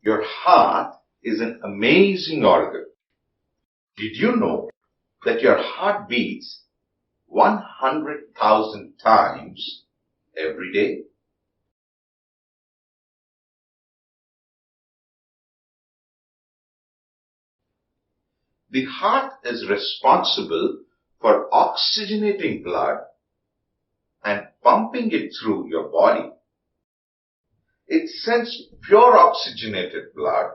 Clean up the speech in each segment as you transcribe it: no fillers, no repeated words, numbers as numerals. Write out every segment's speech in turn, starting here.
Your heart is an amazing organ. Did you know that your heart beats 100,000 times every day? The heart is responsible for oxygenating blood and pumping it through your body. It sends pure oxygenated blood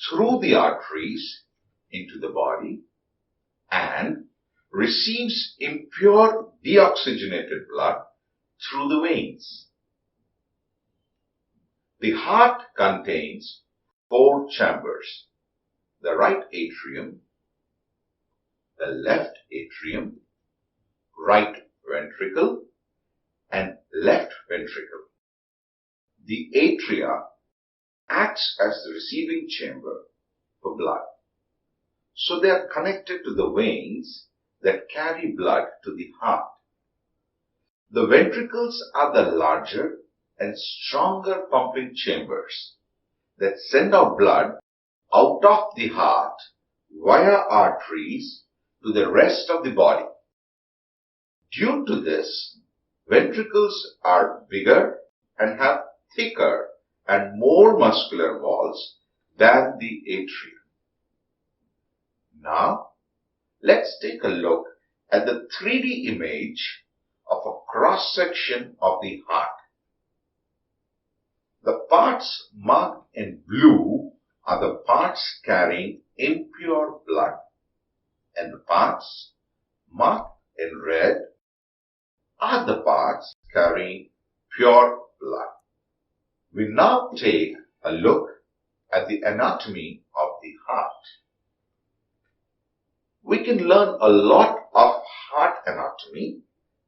through the arteries into the body and receives impure deoxygenated blood through the veins. The heart contains 4 chambers: the right atrium, the left atrium, right ventricle, and left ventricle. The atria acts as the receiving chamber for blood. So they are connected to the veins that carry blood to the heart. The ventricles are the larger and stronger pumping chambers that send out blood out of the heart via arteries to the rest of the body. Due to this, ventricles are bigger and have thicker and more muscular walls than the atrium. Now, let's take a look at the 3D image of a cross-section of the heart. The parts marked in blue are the parts carrying impure blood, and the parts marked in red are the parts carrying pure blood. We now take a look at the anatomy of the heart. We can learn a lot of heart anatomy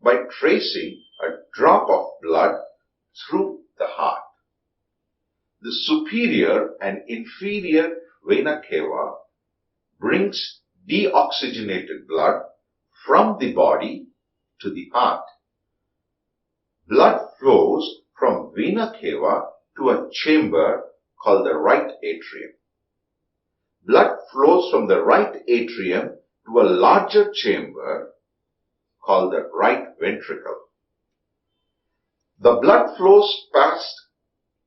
by tracing a drop of blood through the heart. The superior and inferior vena cava brings deoxygenated blood from the body to the heart. Blood flows from vena cava to a chamber called the right atrium. Blood flows from the right atrium to a larger chamber called the right ventricle. The blood flows past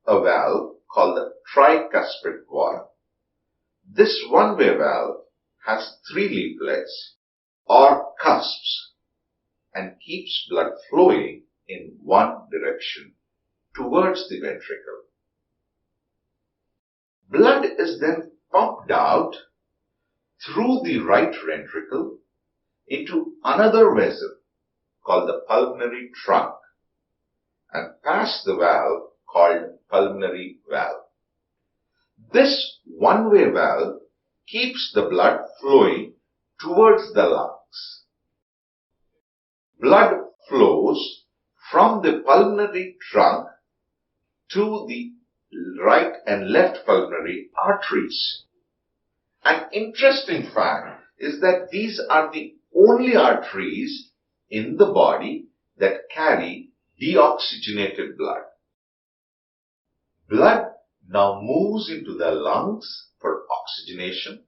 a valve called the tricuspid valve. This one-way valve has 3 leaflets or cusps and keeps blood flowing in one direction towards the ventricle. Blood is then pumped out through the right ventricle into another vessel called the pulmonary trunk and past the valve called pulmonary valve. This one-way valve keeps the blood flowing towards the lungs. Blood flows from the pulmonary trunk to the right and left pulmonary arteries. An interesting fact is that these are the only arteries in the body that carry deoxygenated blood. Blood now moves into the lungs for oxygenation.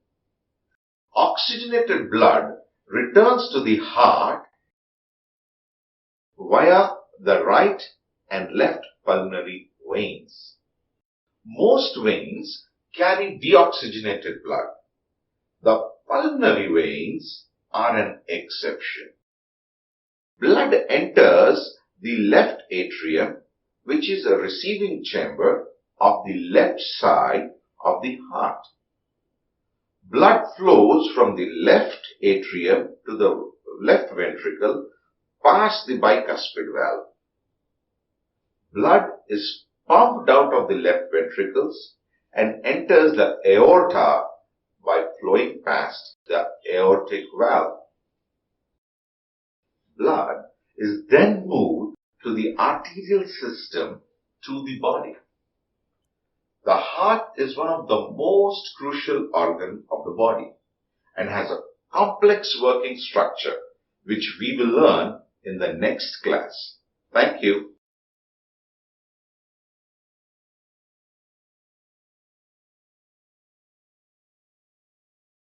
Oxygenated blood returns to the heart via the right and left pulmonary veins. Most veins carry deoxygenated blood. The pulmonary veins are an exception. Blood enters the left atrium, which is a receiving chamber of the left side of the heart. Blood flows from the left atrium to the left ventricle past the bicuspid valve. Blood is pumped out of the left ventricles and enters the aorta by flowing past the aortic valve. Blood is then moved to the arterial system to the body. The heart is one of the most crucial organs of the body and has a complex working structure which we will learn in the next class. Thank you.